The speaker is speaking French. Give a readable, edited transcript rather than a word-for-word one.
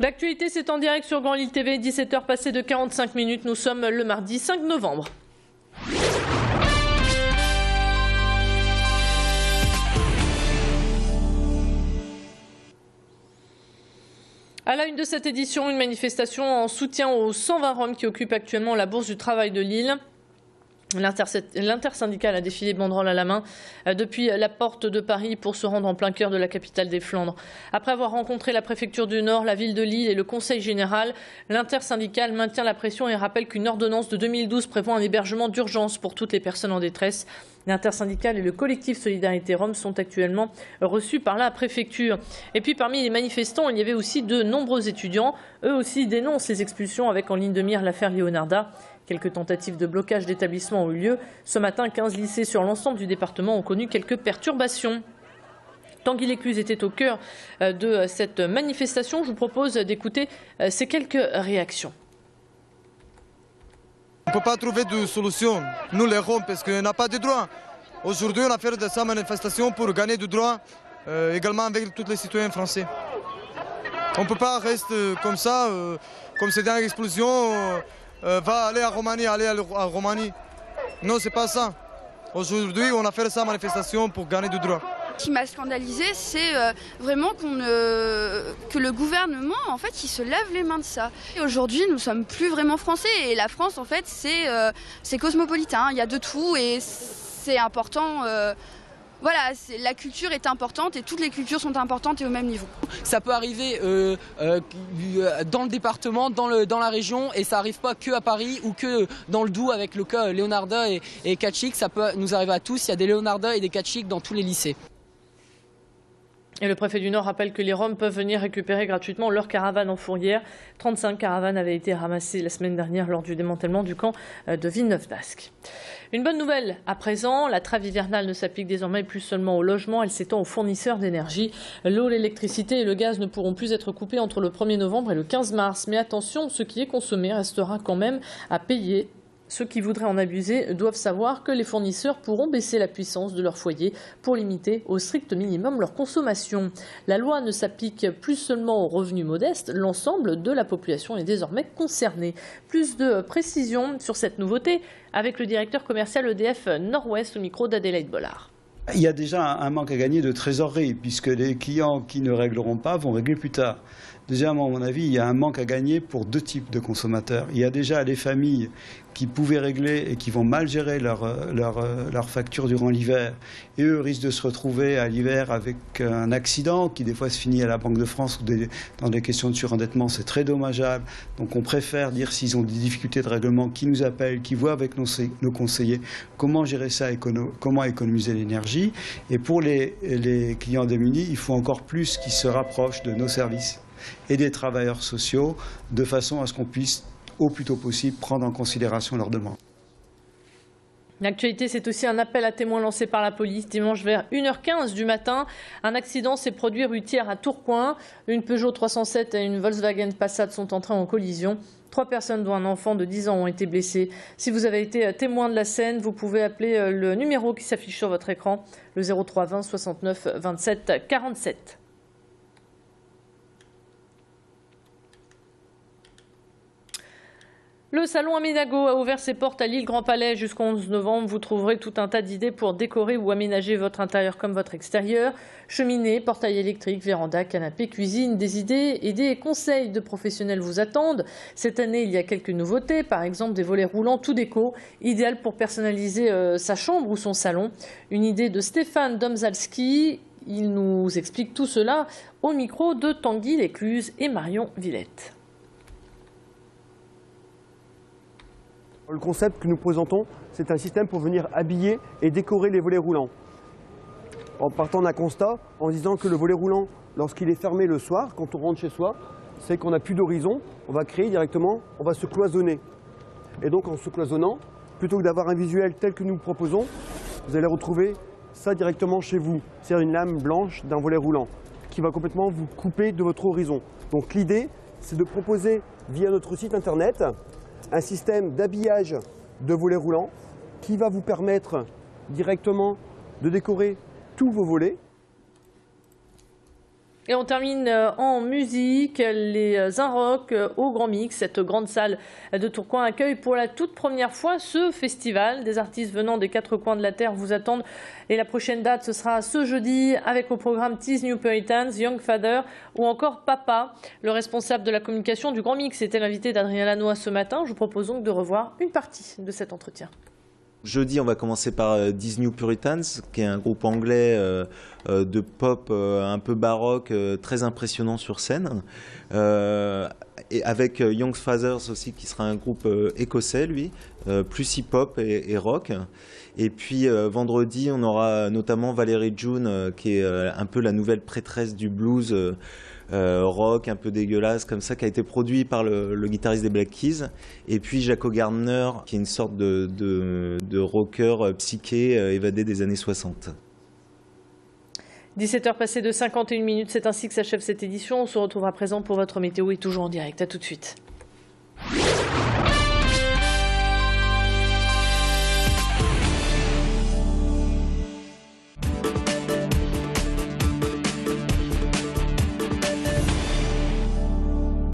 L'actualité, c'est en direct sur Grand Lille TV, 17h passées de 45 minutes. Nous sommes le mardi 5 novembre. À la une de cette édition, une manifestation en soutien aux 120 Roms qui occupent actuellement la Bourse du Travail de Lille. L'intersyndicale a défilé banderole à la main depuis la porte de Paris pour se rendre en plein cœur de la capitale des Flandres. Après avoir rencontré la préfecture du Nord, la ville de Lille et le Conseil général, l'intersyndicale maintient la pression et rappelle qu'une ordonnance de 2012 prévoit un hébergement d'urgence pour toutes les personnes en détresse. L'intersyndicale et le collectif Solidarité Rome sont actuellement reçus par la préfecture. Et puis parmi les manifestants, il y avait aussi de nombreux étudiants. Eux aussi dénoncent les expulsions avec en ligne de mire l'affaire Leonarda. Quelques tentatives de blocage d'établissements ont eu lieu. Ce matin, 15 lycées sur l'ensemble du département ont connu quelques perturbations. Tanguy Lécluse était au cœur de cette manifestation. Je vous propose d'écouter ces quelques réactions. On ne peut pas trouver de solution, nous les Roms, parce qu'on n'a pas de droits. Aujourd'hui, on a fait de sa manifestation pour gagner du droit, également avec tous les citoyens français. On ne peut pas rester comme ça, comme ces dernières explosions. Va aller à Roumanie, à Roumanie. Non, c'est pas ça. Aujourd'hui, on a fait sa manifestation pour gagner du droit. Ce qui m'a scandalisé, c'est vraiment que le gouvernement, en fait, il se lave les mains de ça. Et aujourd'hui, nous sommes plus vraiment français et la France, en fait, c'est cosmopolitain. Il y a de tout et c'est important. Voilà, la culture est importante et toutes les cultures sont importantes et au même niveau. Ça peut arriver dans le département, dans la région, et ça n'arrive pas que à Paris ou que dans le Doubs avec le cas Leonarda et Kachik. Ça peut nous arriver à tous. Il y a des Leonarda et des Kachik dans tous les lycées. Et le préfet du Nord rappelle que les Roms peuvent venir récupérer gratuitement leurs caravanes en fourrière. 35 caravanes avaient été ramassées la semaine dernière lors du démantèlement du camp de Villeneuve-d'Ascq. Une bonne nouvelle à présent, la trêve hivernale ne s'applique désormais plus seulement au logement, elle s'étend aux fournisseurs d'énergie. L'eau, l'électricité et le gaz ne pourront plus être coupés entre le 1er novembre et le 15 mars. Mais attention, ce qui est consommé restera quand même à payer. Ceux qui voudraient en abuser doivent savoir que les fournisseurs pourront baisser la puissance de leur foyer pour limiter au strict minimum leur consommation. La loi ne s'applique plus seulement aux revenus modestes, l'ensemble de la population est désormais concernée. Plus de précisions sur cette nouveauté avec le directeur commercial EDF Nord-Ouest au micro d'Adélaïde Bollard. Il y a déjà un manque à gagner de trésorerie puisque les clients qui ne régleront pas vont régler plus tard. Deuxièmement, à mon avis, il y a un manque à gagner pour deux types de consommateurs. Il y a déjà les familles qui pouvaient régler et qui vont mal gérer leur facture durant l'hiver. Et eux risquent de se retrouver à l'hiver avec un accident qui des fois se finit à la Banque de France ou dans des questions de surendettement. C'est très dommageable. Donc on préfère dire s'ils ont des difficultés de règlement, qui nous appellent, qui voient avec nos conseillers comment gérer ça, comment économiser l'énergie. Et pour les clients démunis, il faut encore plus qu'ils se rapprochent de nos services et des travailleurs sociaux, de façon à ce qu'on puisse, au plus tôt possible, prendre en considération leurs demandes. L'actualité, c'est aussi un appel à témoins lancé par la police dimanche vers 1h15 du matin. Un accident s'est produit rue Thiers à Tourcoing. Une Peugeot 307 et une Volkswagen Passat sont entrées en collision. 3 personnes, dont un enfant de 10 ans, ont été blessées. Si vous avez été témoin de la scène, vous pouvez appeler le numéro qui s'affiche sur votre écran, le 03 20 69 27 47. Le salon Aménago a ouvert ses portes à Lille Grand Palais jusqu'au 11 novembre. Vous trouverez tout un tas d'idées pour décorer ou aménager votre intérieur comme votre extérieur. Cheminée, portail électrique, véranda, canapé, cuisine. Des idées et des conseils de professionnels vous attendent. Cette année, il y a quelques nouveautés. Par exemple, des volets roulants tout déco, idéal pour personnaliser sa chambre ou son salon. Une idée de Stéphane Domzalski. Il nous explique tout cela au micro de Tanguy Lécluse et Marion Villette. Le concept que nous présentons, c'est un système pour venir habiller et décorer les volets roulants. En partant d'un constat, en disant que le volet roulant, lorsqu'il est fermé le soir, quand on rentre chez soi, c'est qu'on n'a plus d'horizon, on va créer directement, on va se cloisonner. Et donc en se cloisonnant, plutôt que d'avoir un visuel tel que nous proposons, vous allez retrouver ça directement chez vous. C'est-à-dire une lame blanche d'un volet roulant qui va complètement vous couper de votre horizon. Donc l'idée, c'est de proposer via notre site internet un système d'habillage de volets roulants qui va vous permettre directement de décorer tous vos volets. Et on termine en musique, les Inrock au Grand Mix. Cette grande salle de Tourcoing accueille pour la toute première fois ce festival. Des artistes venant des 4 coins de la Terre vous attendent. Et la prochaine date, ce sera ce jeudi avec au programme Tease New Puritans, Young Father ou encore Papa. Le responsable de la communication du Grand Mix était l'invité d'Adrien Lanois ce matin. Je vous propose donc de revoir une partie de cet entretien. Jeudi, on va commencer par These New Puritans, qui est un groupe anglais de pop un peu baroque, très impressionnant sur scène. Et avec Young Fathers aussi, qui sera un groupe écossais, lui, plus hip-hop et rock. Et puis vendredi, on aura notamment Valérie June, qui est un peu la nouvelle prêtresse du blues rock, un peu dégueulasse, comme ça, qui a été produit par le guitariste des Black Keys. Et puis Jaco Gardner, qui est une sorte de rocker psyché évadé des années 60. 17h passées de 51 minutes, c'est ainsi que s'achève cette édition. On se retrouve à présent pour votre météo et toujours en direct. À tout de suite.